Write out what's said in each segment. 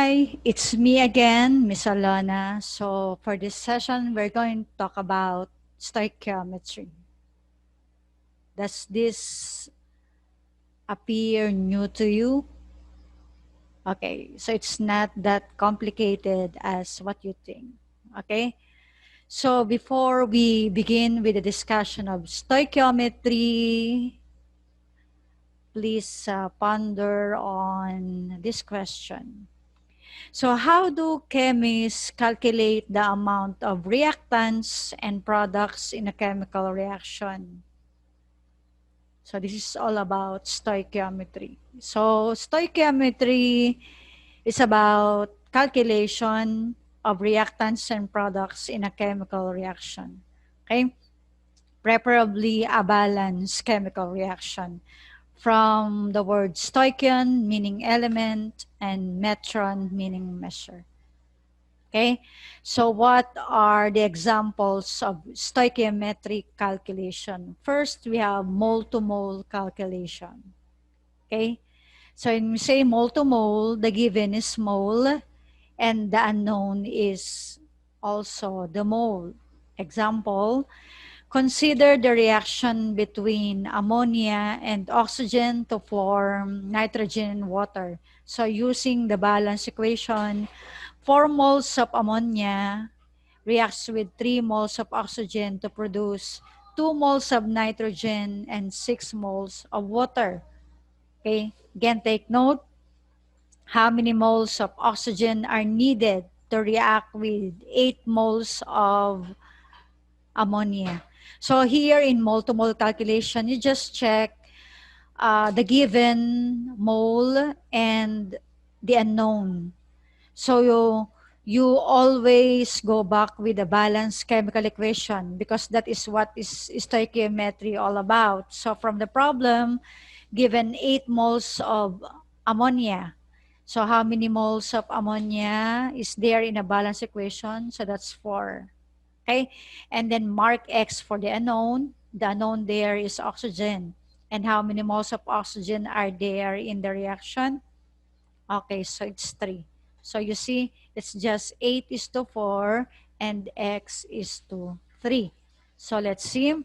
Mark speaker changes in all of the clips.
Speaker 1: Hi, it's me again, Miss Alana. So for this session, we're going to talk about stoichiometry. Does this appear new to you? Okay, so it's not that complicated as what you think. Okay, so before we begin with the discussion of stoichiometry, please ponder on this question. So how do chemists calculate the amount of reactants and products in a chemical reaction? So this is all about stoichiometry. So stoichiometry is about calculation of reactants and products in a chemical reaction. Okay? Preferably a balanced chemical reaction. From the word stoichion, meaning element, and metron, meaning measure. Okay, so what are the examples of stoichiometric calculation? First, we have mole to mole calculation. Okay, so when we say mole to mole, the given is mole and the unknown is also the mole. Example, consider the reaction between ammonia and oxygen to form nitrogen and water. So using the balance equation, 4 moles of ammonia reacts with 3 moles of oxygen to produce 2 moles of nitrogen and 6 moles of water. Okay, again, take note how many moles of oxygen are needed to react with 8 moles of ammonia. So here in mole-to-mole calculation, you just check the given mole and the unknown. So you always go back with a balanced chemical equation because that is what is stoichiometry all about. So from the problem, given 8 moles of ammonia. So how many moles of ammonia is there in a balanced equation? So that's 4. Okay, and then mark X for the unknown. The unknown there is oxygen. And how many moles of oxygen are there in the reaction? Okay, so it's 3. So you see, it's just 8 is to 4 and X is to 3. So let's see.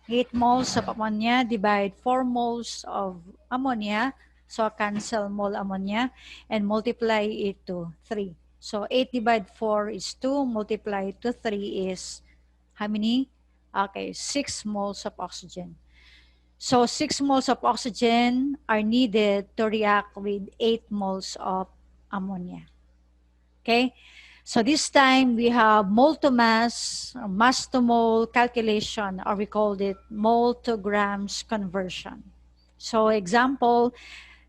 Speaker 1: 8 moles of ammonia divide 4 moles of ammonia. So cancel mole ammonia and multiply it to 3. So 8 divide 4 is 2. Multiply to 3 is how many? Okay, 6 moles of oxygen. So 6 moles of oxygen are needed to react with 8 moles of ammonia. Okay? So this time we have mole to mass, or mass to mole calculation, or we called it mole to grams conversion. So example,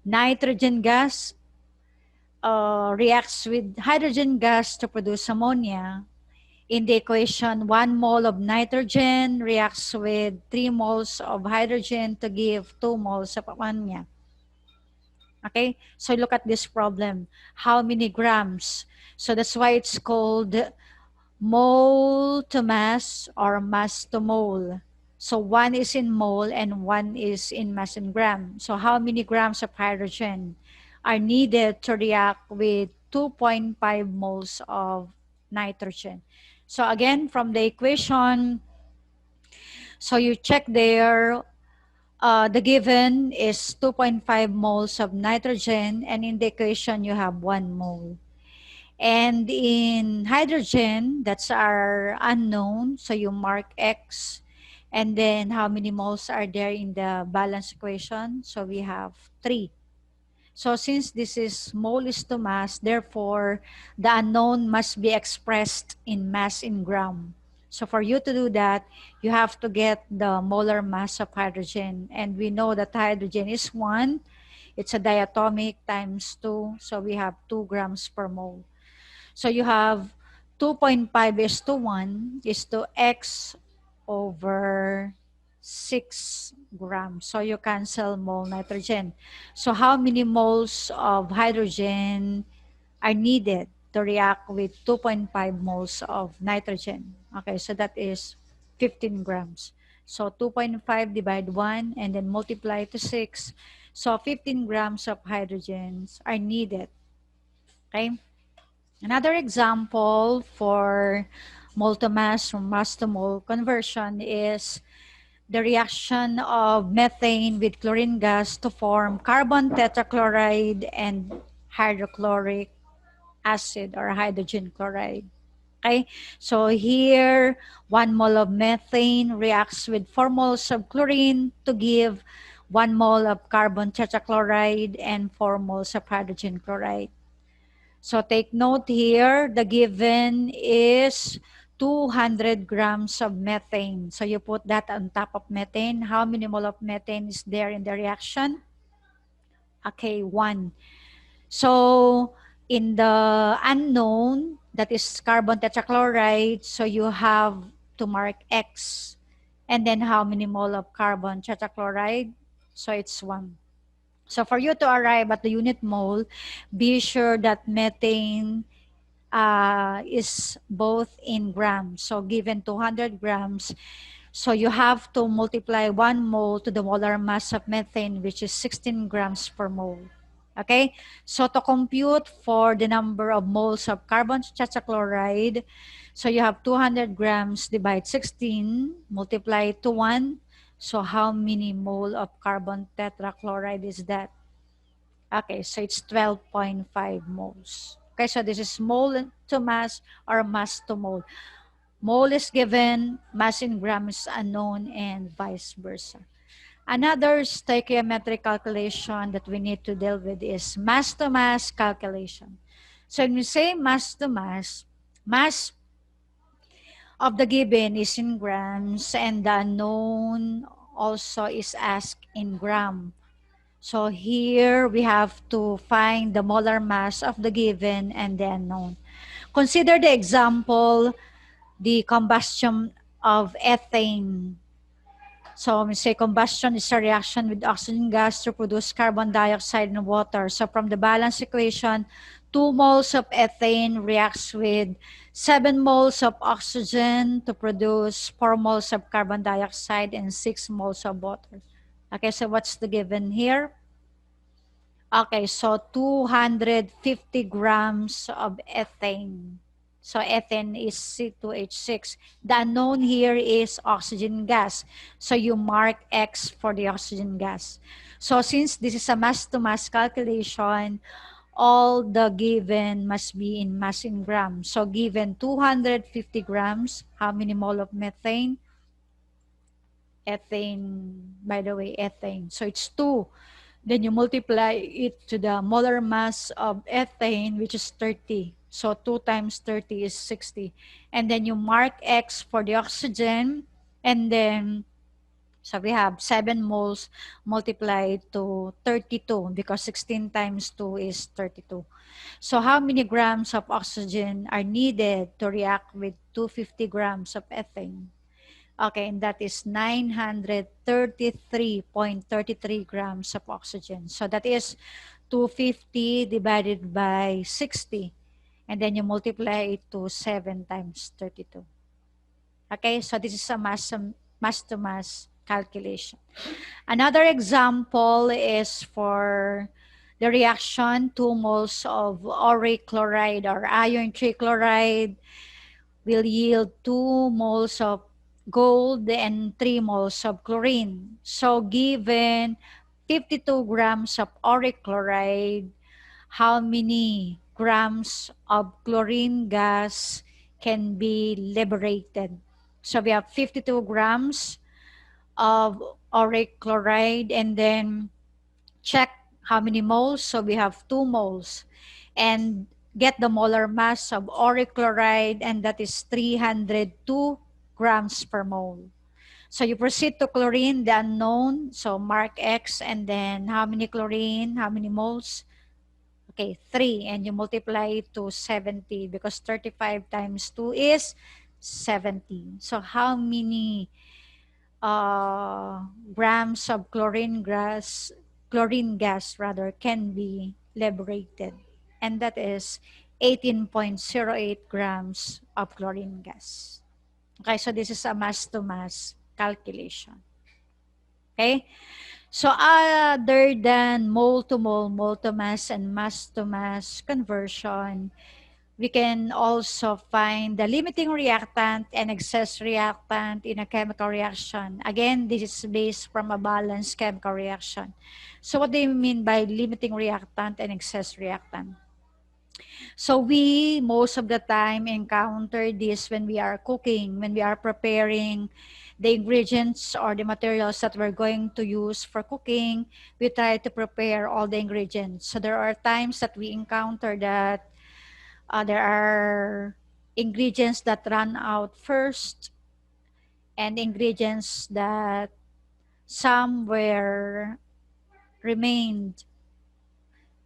Speaker 1: nitrogen gas reacts with hydrogen gas to produce ammonia. In the equation, 1 mole of nitrogen reacts with 3 moles of hydrogen to give 2 moles of ammonia. Okay, so look at this problem. How many grams? So that's why it's called mole to mass or mass to mole. So 1 is in mole and 1 is in mass in gram. So how many grams of hydrogen are needed to react with 2.5 moles of nitrogen? So again, from the equation, so you check there, the given is 2.5 moles of nitrogen, and in the equation you have 1 mole. And in hydrogen, that's our unknown, so you mark X. And then how many moles are there in the balance equation? So we have 3. So since this is mole is to mass, therefore the unknown must be expressed in mass in gram. So for you to do that, you have to get the molar mass of hydrogen. And we know that hydrogen is 1. It's a diatomic times 2. So we have 2 grams per mole. So you have 2.5 is to 1 is to X over 6 grams. So you cancel mole nitrogen. So how many moles of hydrogen are needed to react with 2.5 moles of nitrogen? Okay, so that is 15 grams. So 2.5 divide 1 and then multiply to 6. So 15 grams of hydrogens are needed Okay. Another example for mole to mass or mass to mole conversion is the reaction of methane with chlorine gas to form carbon tetrachloride and hydrochloric acid or hydrogen chloride. Okay, so here 1 mole of methane reacts with 4 moles of chlorine to give 1 mole of carbon tetrachloride and 4 moles of hydrogen chloride. So take note here, the given is 200 grams of methane. So you put that on top of methane. How many mole of methane is there in the reaction? Okay, 1. So in the unknown, that is carbon tetrachloride, so you have to mark X. And then how many mole of carbon tetrachloride? So it's 1. So for you to arrive at the unit mole, be sure that methane is both in grams. So given 200 grams, so you have to multiply 1 mole to the molar mass of methane, which is 16 grams per mole. Okay, so to compute for the number of moles of carbon tetrachloride, so you have 200 grams divide 16, multiply to 1. So how many mole of carbon tetrachloride is that? Okay, so it's 12.5 moles. Okay, so this is mole to mass or mass to mole. Mole is given, mass in grams is unknown, and vice versa. Another stoichiometric calculation that we need to deal with is mass to mass calculation. So when we say mass to mass of the given is in grams and the unknown also is asked in gram. So here we have to find the molar mass of the given and the unknown. Consider the example, the combustion of ethane. So we say combustion is a reaction with oxygen gas to produce carbon dioxide and water. So from the balance equation, 2 moles of ethane reacts with 7 moles of oxygen to produce 4 moles of carbon dioxide and 6 moles of water. Okay, so what's the given here? Okay, so 250 grams of ethane. So ethane is C2H6. The unknown here is oxygen gas. So you mark X for the oxygen gas. So since this is a mass-to-mass calculation, all the given must be in mass in grams. So given 250 grams, how many mole of methane? Ethane, by the way, ethane. So it's 2. Then you multiply it to the molar mass of ethane, which is 30. So 2 times 30 is 60. And then you mark X for the oxygen. And then, so we have 7 moles multiplied to 32 because 16 times 2 is 32. So how many grams of oxygen are needed to react with 250 grams of ethane? Okay, and that is 933.33 grams of oxygen. So that is 250 divided by 60. And then you multiply it to 7 times 32. Okay, so this is a mass-to-mass calculation. Another example is for the reaction 2 moles of auric chloride or iron trichloride will yield 2 moles of gold and 3 moles of chlorine. So given 52 grams of auric chloride, how many grams of chlorine gas can be liberated? So we have 52 grams of auric chloride and then check how many moles. So we have 2 moles. And get the molar mass of auric chloride, and that is 302 grams per mole. So you proceed to chlorine, the unknown. So mark X, and then how many chlorine, how many moles? Okay, 3. And you multiply it to 70 because 35 times 2 is 70. So how many grams of chlorine gas rather can be liberated, and that is 18.08 grams of chlorine gas. Okay, so this is a mass to mass calculation. Okay, So other than mole to mole, mole to mass, and mass to mass conversion, we can also find the limiting reactant and excess reactant in a chemical reaction. Again, this is based from a balanced chemical reaction. So what do you mean by limiting reactant and excess reactant? So we most of the time encounter this when we are cooking, when we are preparing the ingredients or the materials that we're going to use for cooking. We try to prepare all the ingredients. So there are times that we encounter that there are ingredients that run out first and ingredients that some were remained,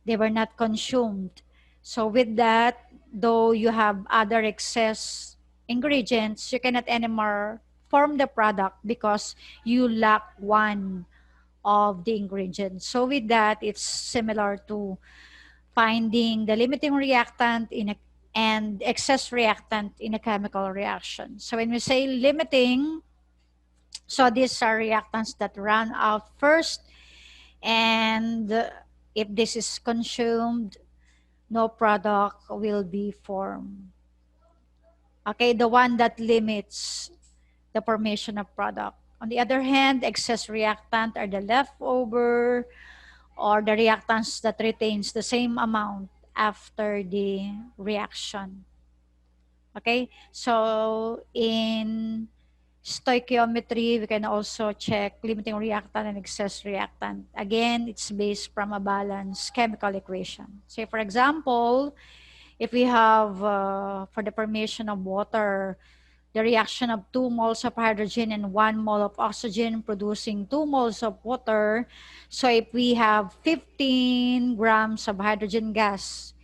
Speaker 1: they were not consumed. So with that, though you have other excess ingredients, you cannot anymore form the product because you lack one of the ingredients. So with that, it's similar to finding the limiting reactant in a and excess reactant in a chemical reaction. So when we say limiting, so these are reactants that run out first, and if this is consumed, no product will be formed. Okay, the one that limits the formation of product. On the other hand, excess reactant are the leftover or the reactants that retains the same amount after the reaction. Okay, so in stoichiometry, we can also check limiting reactant and excess reactant. Again, it's based from a balanced chemical equation. Say, for example, if we have, for the formation of water, the reaction of 2 moles of hydrogen and 1 mole of oxygen producing 2 moles of water. So if we have 15 grams of hydrogen gas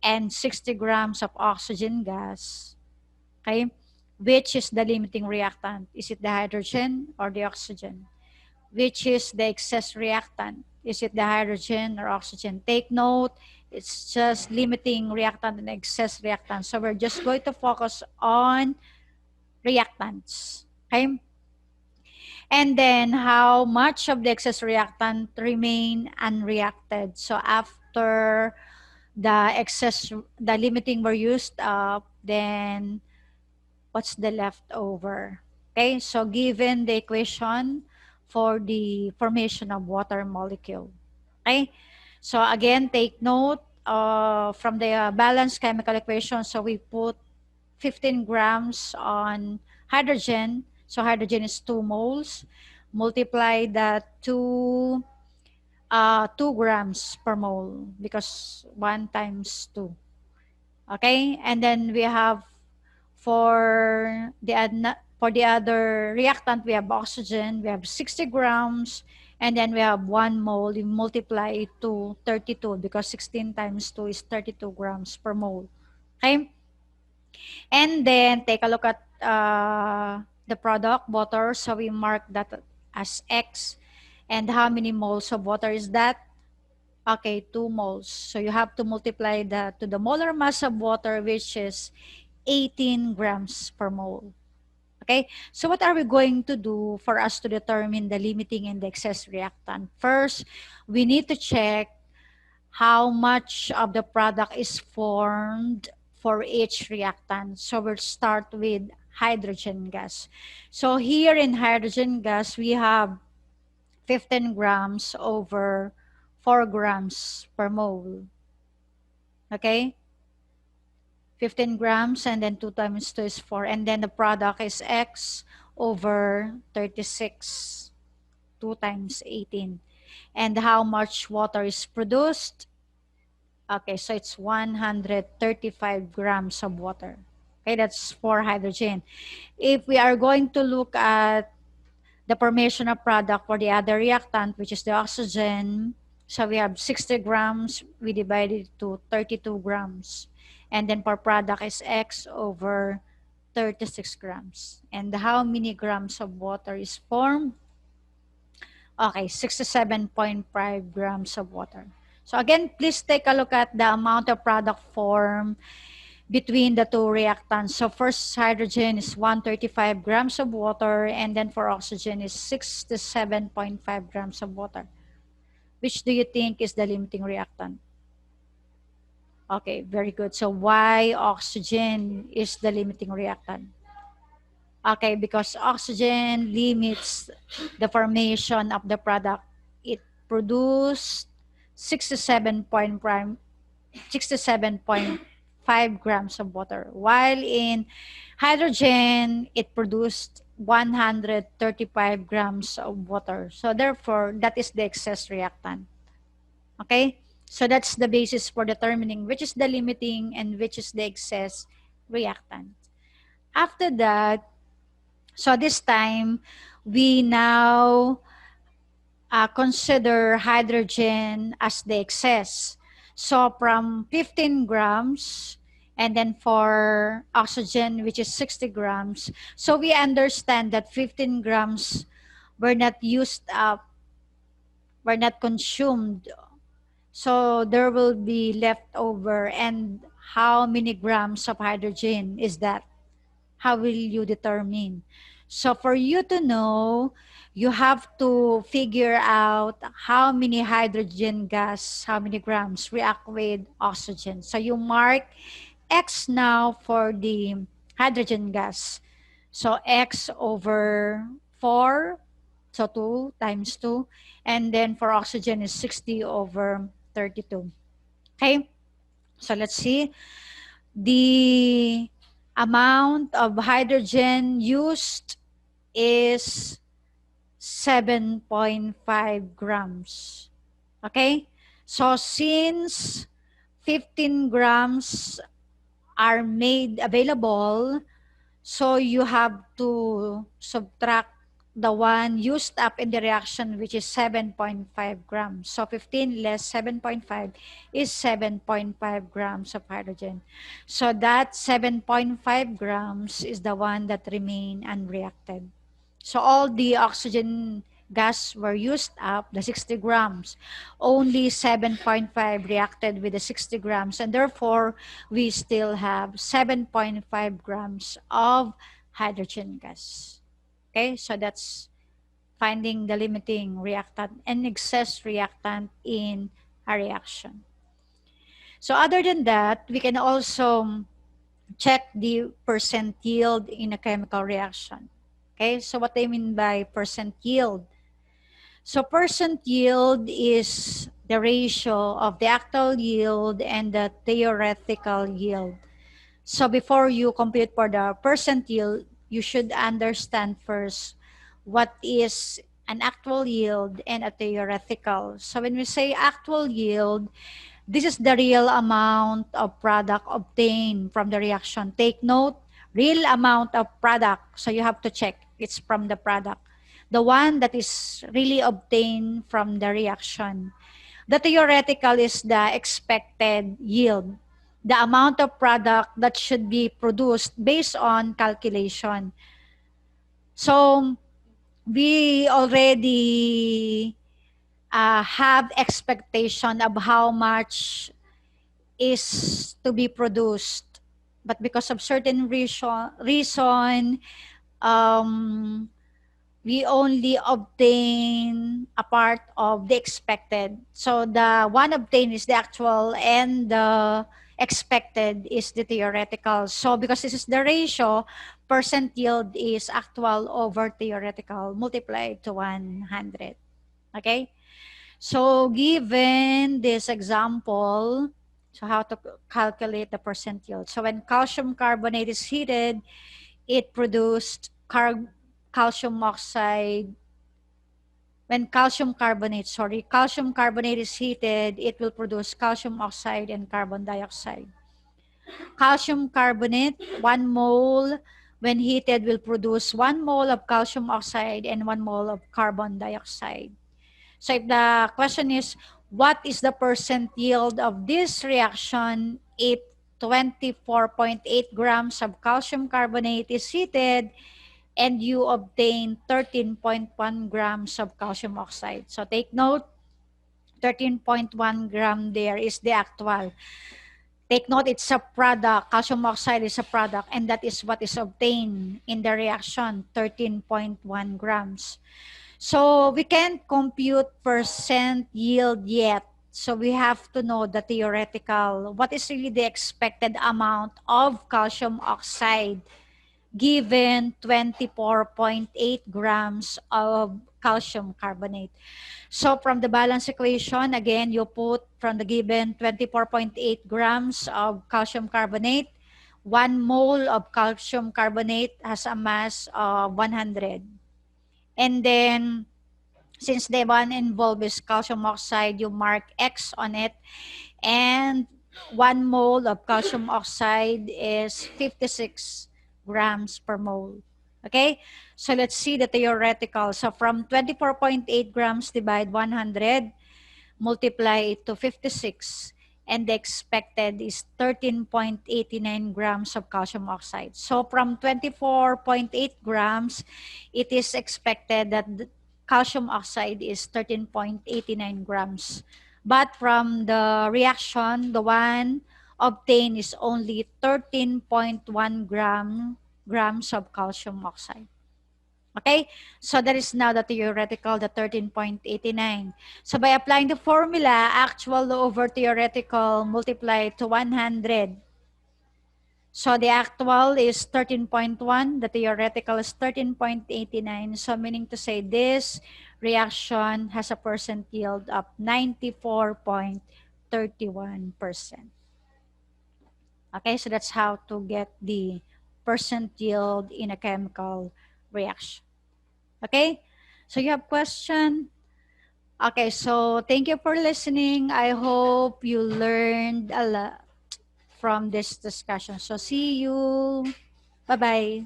Speaker 1: and 60 grams of oxygen gas, okay, which is the limiting reactant? Is it the hydrogen or the oxygen? Which is the excess reactant? Is it the hydrogen or oxygen? Take note, it's just limiting reactant and excess reactant. So we're just going to focus on reactants. Okay? And then how much of the excess reactant remain unreacted. So after the limiting were used up, then what's the leftover? Okay, so given the equation for the formation of water molecule. Okay, so again, take note from the balanced chemical equation. So we put 15 grams on hydrogen. So hydrogen is 2 moles. Multiply that to 2 grams per mole because 1 times 2. Okay, and then we have for the other reactant, we have oxygen, we have 60 grams, and then we have 1 mole. You multiply it to 32 because 16 times 2 is 32 grams per mole. Okay? And then take a look at the product, water. So we mark that as X. And how many moles of water is that? Okay, 2 moles. So you have to multiply that to the molar mass of water, which is 18 grams per mole. Okay, so what are we going to do for us to determine the limiting and the excess reactant? First, we need to check how much of the product is formed for each reactant. So we'll start with hydrogen gas. So here in hydrogen gas, we have 15 grams over 4 grams per mole. Okay? 15 grams and then 2 times 2 is 4. And then the product is X over 36. 2 times 18. And how much water is produced? Okay, so it's 135 grams of water. Okay, that's for hydrogen. If we are going to look at the formation of product for the other reactant, which is the oxygen, so we have 60 grams, we divide it to 32 grams. And then for product is X over 36 grams. And how many grams of water is formed? Okay, 67.5 grams of water. So again, please take a look at the amount of product formed between the two reactants. So first hydrogen is 135 grams of water, and then for oxygen is 67.5 grams of water. Which do you think is the limiting reactant? Okay, very good. So why oxygen is the limiting reactant? Okay, because oxygen limits the formation of the product. It produced 67.5 grams of water, while in hydrogen, it produced 135 grams of water. So therefore, that is the excess reactant. Okay? So that's the basis for determining which is the limiting and which is the excess reactant. After that, so this time, we now consider hydrogen as the excess. So from 15 grams, and then for oxygen, which is 60 grams. So we understand that 15 grams were not used up, were not consumed. So there will be left over. And how many grams of hydrogen is that? How will you determine? So for you to know, you have to figure out how many hydrogen gas, how many grams react with oxygen. So you mark X now for the hydrogen gas. So X over 4, so 2 times 2. And then for oxygen is 60 over 32. Okay, so let's see. The amount of hydrogen used is 7.5 grams. Okay? So since 15 grams are made available, so you have to subtract the one used up in the reaction, which is 7.5 grams. So 15 less 7.5 is 7.5 grams of hydrogen. So that 7.5 grams is the one that remain unreacted. So all the oxygen gas were used up, the 60 grams. Only 7.5 reacted with the 60 grams, and therefore we still have 7.5 grams of hydrogen gas. Okay, so that's finding the limiting reactant and excess reactant in a reaction. So other than that, we can also check the percent yield in a chemical reaction. Okay, so what I mean by percent yield? So percent yield is the ratio of the actual yield and the theoretical yield. So before you compute for the percent yield, you should understand first what is an actual yield and a theoretical. So when we say actual yield, this is the real amount of product obtained from the reaction. Take note, real amount of product. So you have to check, it's from the product. The one that is really obtained from the reaction. The theoretical is the expected yield, the amount of product that should be produced based on calculation. So we already have expectation of how much is to be produced. But because of certain reason um, we only obtain a part of the expected. So the one obtained is the actual and the expected is the theoretical. So because this is the ratio, percent yield is actual over theoretical multiplied to 100. Okay? So given this example, so how to calculate the percent yield. So when calcium carbonate is heated, it produced calcium oxide. When calcium carbonate is heated, it will produce calcium oxide and carbon dioxide. Calcium carbonate, 1 mole, when heated, will produce 1 mole of calcium oxide and 1 mole of carbon dioxide. So if the question is, what is the percent yield of this reaction if 24.8 grams of calcium carbonate is heated and you obtain 13.1 grams of calcium oxide? So take note, 13.1 gram there is the actual. Take note, it's a product. Calcium oxide is a product, and that is what is obtained in the reaction, 13.1 grams. So we can't compute percent yield yet. So we have to know the theoretical, what is really the expected amount of calcium oxide given 24.8 grams of calcium carbonate. So from the balance equation, again, you put from the given 24.8 grams of calcium carbonate, 1 mole of calcium carbonate has a mass of 100. And then, since the one involved is calcium oxide, you mark X on it. And 1 mole of calcium oxide is 56 grams per mole. Okay? So let's see the theoretical. So from 24.8 grams divide 100, multiply it to 56, and the expected is 13.89 grams of calcium oxide. So from 24.8 grams, it is expected that the calcium oxide is 13.89 grams. But from the reaction, the one obtained is only 13.1 grams of calcium oxide. Okay, so that is now the theoretical, the 13.89. So by applying the formula, actual over theoretical multiplied to 100. So the actual is 13.1, the theoretical is 13.89. So meaning to say this reaction has a percent yield of 94.31%. Okay, so that's how to get the percent yield in a chemical reaction. Okay? So you have question? Okay, so thank you for listening. I hope you learned a lot from this discussion. So see you. Bye-bye.